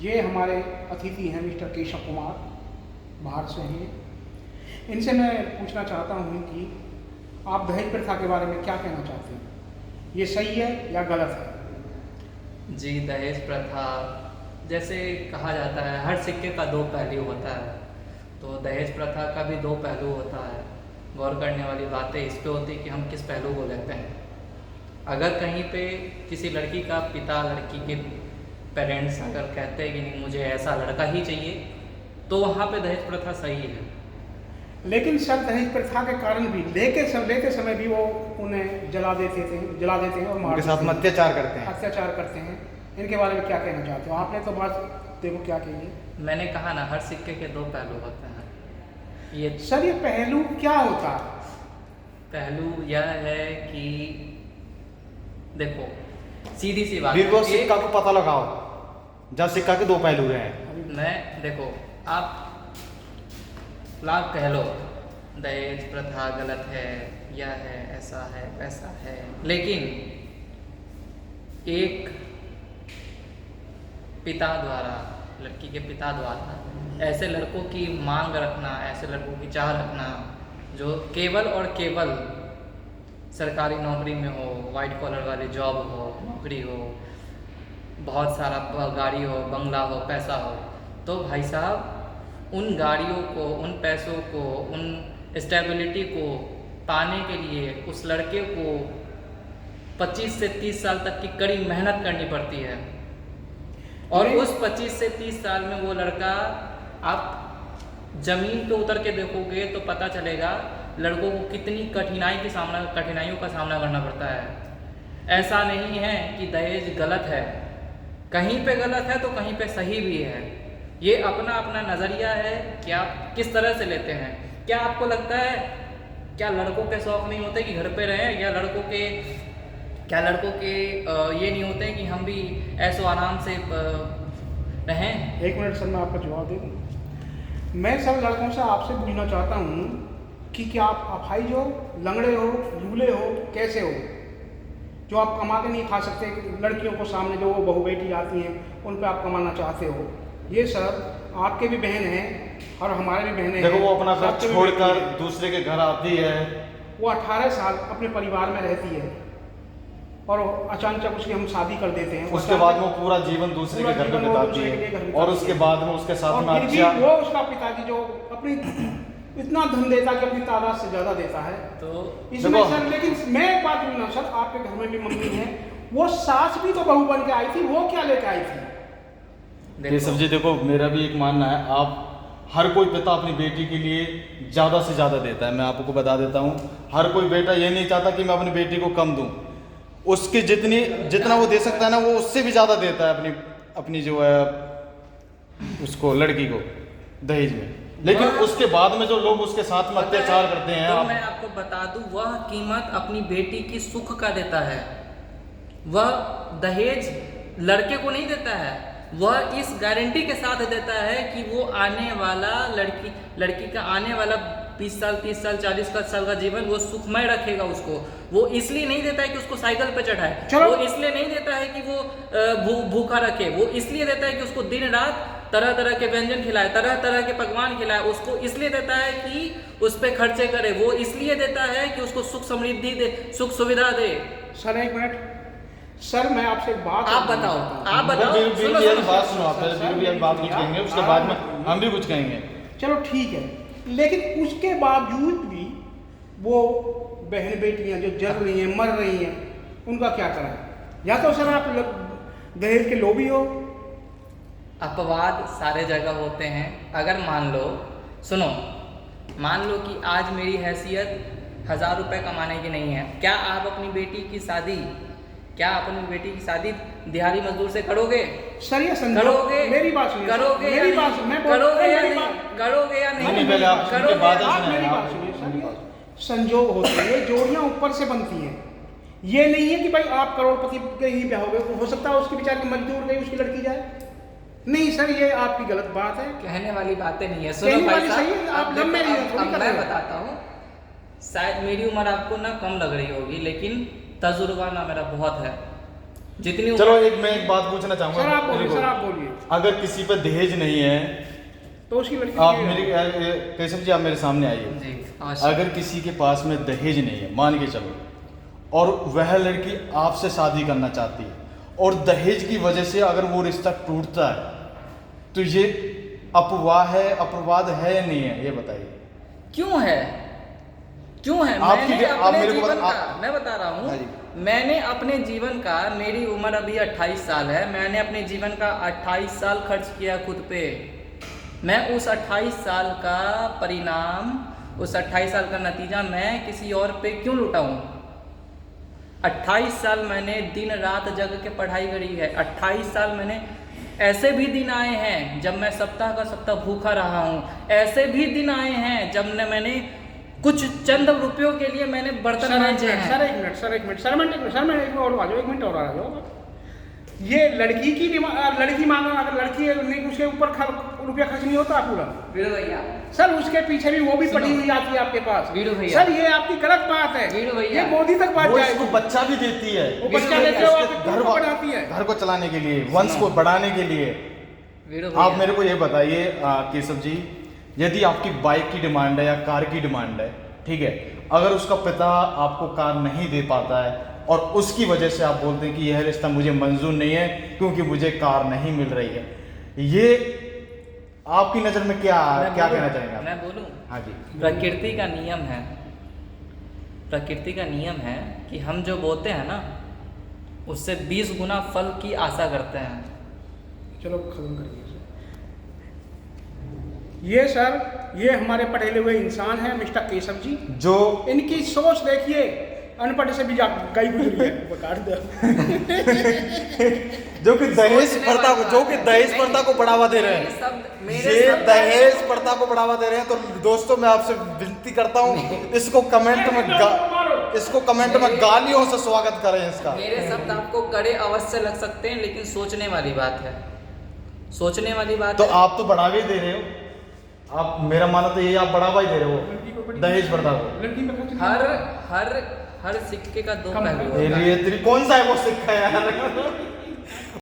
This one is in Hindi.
ये हमारे अतिथि हैं मिस्टर केशव कुमार, बाहर से हैं। इनसे मैं पूछना चाहता हूँ कि आप दहेज प्रथा के बारे में क्या कहना चाहते हैं, ये सही है या गलत है? जी, दहेज प्रथा जैसे कहा जाता है हर सिक्के का दो पहलू होता है, तो दहेज प्रथा का भी दो पहलू होता है। गौर करने वाली बातें इस पे होती है कि हम किस पहलू को लेते हैं। अगर कहीं पे किसी लड़की का पिता लड़की के पेरेंट्स अगर कहते हैं कि नहीं मुझे ऐसा लड़का ही चाहिए, तो वहाँ पे दहेज प्रथा सही है। लेकिन सर दहेज प्रथा के कारण भी लेते समय भी वो उन्हें जला देते हैं और उनके साथ में अत्याचार करते हैं। इनके बारे में क्या कहना चाहते हो? आपने तो बात देखो क्या कही। मैंने कहा ना, हर सिक्के के दो पहलू होते हैं। ये सर ये पहलू क्या होता है? पहलू यह है कि देखो सीधी सी बात फिर वो सिक्का को पता लगाओ, जब सिक्का के दो पहलू रहे हैं। मैं देखो, आप लाभ कह लो दहेज प्रथा गलत है, यह है, ऐसा है, वैसा है, लेकिन एक पिता द्वारा, लड़की के पिता द्वारा ऐसे लड़कों की मांग रखना, ऐसे लड़कों की चाह रखना जो केवल और केवल सरकारी नौकरी में हो, वाइट कॉलर वाली जॉब हो, नौकरी हो, बहुत सारा गाड़ी हो, बंगला हो, पैसा हो, तो भाई साहब उन गाड़ियों को, उन पैसों को, उन स्टेबिलिटी को पाने के लिए उस लड़के को 25 से 30 साल तक की कड़ी मेहनत करनी पड़ती है। और उस 25 से 30 साल में वो लड़का, आप जमीन पे उतर के देखोगे तो पता चलेगा लड़कों को कितनी कठिनाइयों का सामना करना पड़ता है। ऐसा नहीं है कि दहेज गलत है, कहीं पे गलत है तो कहीं पे सही भी है। ये अपना अपना नज़रिया है कि आप किस तरह से लेते हैं। क्या आपको लगता है, क्या लड़कों के शौक़ नहीं होते कि घर पे रहें, या लड़कों के ये नहीं होते कि हम भी ऐसो आराम से रहें? एक मिनट सर, मैं आपका जवाब दे दूँ। मैं सब लड़कों से आपसे पूछना चाहता हूँ कि क्या आप अपाहिज हो, लंगड़े हो, लूले हो, कैसे हो, जो आप कमा के नहीं खा सकते? लड़कियों को सामने जो बहू बेटी आती हैं उन पे आप कमाना चाहते हो? ये सर आपके भी बहन हैं और हमारे भी बहनें हैं। देखो वो अपना घर छोड़कर दूसरे के घर आती है, वो 18 साल अपने परिवार में रहती है और अचानक उसकी हम शादी कर देते हैं। उसके बाद में वो पूरा जीवन दूसरे के घर में बिताती है, और उसके बाद में उसके साथ में अच्छा वो उसका पिताजी जो अपनी इतना धन देता है कि अपनी तादाद से ज्यादा देता है, तो इसमें सर, लेकिन मैं एक बात बोलूँ सर, आपके घर में भी मम्मी है, वो सास भी तो बहू बन के आई थी, वो क्या लेके आई थी? केशव जी देखो, मेरा भी एक मानना है, आप हर कोई पिता अपनी बेटी के लिए ज़्यादा से ज़्यादा देता है। मैं आपको बता देता हूँ, हर कोई बेटा ये नहीं चाहता कि मैं अपनी बेटी को कम दूँ। उसकी जितना वो दे सकता है ना, वो उससे भी ज़्यादा देता है अपनी जो है उसको, लड़की को दहेज में। लेकिन उसके बाद में जो लोग उसके साथ में अत्याचार करते हैं, तो मैं आपको बता दूं, वह कीमत अपनी बेटी की सुख का देता है। वह दहेज लड़के को नहीं देता है, वह इस गारंटी के साथ देता है कि वो आने वाला लड़की का आने वाला 20 साल, 30 साल, 40 साल का जीवन वो सुखमय रखेगा उसको। वो इसलिए नहीं देता है कि उसको साइकिल पे चढ़ाए, वो इसलिए नहीं देता है कि वो भूखा रखे, वो इसलिए देता है कि उसको दिन रात तरह तरह के व्यंजन खिलाए, तरह तरह के पकवान खिलाए। उसको इसलिए देता है कि उस पर खर्चे करे, वो इसलिए देता है कि उसको सुख समृद्धि दे, सुख सुविधा दे। सर एक मिनट सर, मैं आपसे एक बात, आप बताओ। बात कुछ कहेंगे, उसके बाद में हम भी कुछ कहेंगे। चलो ठीक है, लेकिन उसके बावजूद भी वो बहन बेटियां जो जल रही हैं, मर रही हैं, उनका क्या करें? या तो सर आप दहेज के लोभी हो। अपवाद सारे जगह होते हैं। अगर मान लो कि आज मेरी हैसियत 1000 रुपये कमाने की नहीं है, क्या आप अपनी बेटी की शादी दिहाड़ी मजदूर से करोगे? सर ये करोगे? मेरी बात सुनिए, करोगे मेरी बात सुनिए, करोगे या नहीं? करोगे या नहीं? मेरी बात सुनिए। संजोग होते हैं, ये जोड़ियां ऊपर से बनती हैं। ये नहीं है कि भाई आप करोड़पति के ही ब्याह हो गए, हो सकता है उसके बेचारे की मजदूर गई उसकी लड़की जाए। नहीं सर, ये आपकी गलत बात है, कहने वाली बातें नहीं है। सुनो भाई साहब, मैं बताता हूँ, शायद मेरी उम्र आपको ना कम लग रही होगी, लेकिन तजुर्बा ना मेरा बहुत है। जितनी चलो मैं एक बात पूछना चाहूंगा। सर आप बोलिए, देखो, सर आप बोलिए। अगर किसी पे दहेज नहीं है तो उसकी लड़की आप मेरी केशव जी आप मेरे सामने आइए। जी अवश्य। अगर किसी के पास में दहेज नहीं है मान के चलो, और वह लड़की आपसे शादी करना चाहती है और दहेज की वजह से अगर वो रिश्ता टूटता है तो ये अपवाह है, अपवाद है या नहीं है, ये बताइए। क्यों है, क्यों है? आपकी मैंने आप अपने मेरे को जीवन बता- का, मैं बता रहा हाँ जी। हूँ, मैंने अपने जीवन का, मेरी उम्र अभी 28 साल है, मैंने अपने जीवन का 28 साल खर्च किया खुद पे। मैं उस 28 साल का परिणाम, उस 28 साल का नतीजा मैं किसी और पे क्यों लुटाऊं? 28 साल मैंने दिन रात जग के पढ़ाई करी है। 28 साल मैंने, ऐसे भी दिन आए हैं जब मैं सप्ताह का सप्ताह भूखा रहा हूँ, ऐसे भी दिन आए हैं जब मैंने कुछ चंद रुपयों के लिए मैंने बर्तन मांजे हैं। सर एक मिनट, सर एक मिनट, सर मैं एक मिनट और आ जाओ, 1 मिनट और आ जाओ। ये लड़की की लड़की मांगो, अगर लड़की नहीं उसके ऊपर रुपया खर्च नहीं होता पूरा वीरू भैया, सर, उसके पीछे भी वो भी सुनो। पड़ी हुई आती है आपके पास। वीरू भैया, सर ये आपकी गलत बात है, वीरू भैया, ये मोदी तक बात वो जाएगी। इसको बच्चा भी देती है, वो वीरू बच्चा भैया, देते हो इसके आपके घर को बढ़ाती है। घर को चलाने के लिए, वंश को बढ़ाने के लिए। वीरू आप भैया, मेरे को ये बताइए केशव जी, यदि आपकी बाइक की डिमांड है या कार की डिमांड है, ठीक है, अगर उसका पिता आपको कार नहीं दे पाता है और उसकी वजह से आप बोलते हैं कि यह रिश्ता मुझे मंजूर नहीं है क्योंकि मुझे कार नहीं मिल रही है, ये आपकी नज़र में क्या कहना चाहेंगे आप? मैं बोलूं? हाँ जी। प्रकृति का नियम है, प्रकृति का नियम है कि हम जो बोते हैं ना उससे 20 गुना फल की आशा करते हैं। चलो खत्म करिए सर। ये सर, ये हमारे पढ़े हुए इंसान हैं मिस्टर केशव जी, जो इनकी सोच देखिए, अनपढ़ से भी गई गुजरी है। वो काट दो। जो कि दहेज प्रथा को बढ़ावा दे रहे हैं, ये दहेज प्रथा को बढ़ावा दे रहे हैं। तो दोस्तों मैं आपसे विनती करता हूँ, इसको कमेंट में गालियों से स्वागत करें इसका। मेरे शब्द आपको कड़े अवश्य लग सकते हैं, लेकिन सोचने वाली बात है, सोचने वाली बात तो है। आप तो बढ़ावा ही दे रहे हो, आप मेरा मानना तो ये आप बढ़ावा ही दे रहे हो दहेज प्रथा को। लड़की पे खर्च नहीं हर होता। हर हर सिक्के का दो कम पहलू है। होता है। कौन सा है वो सिक्का यार?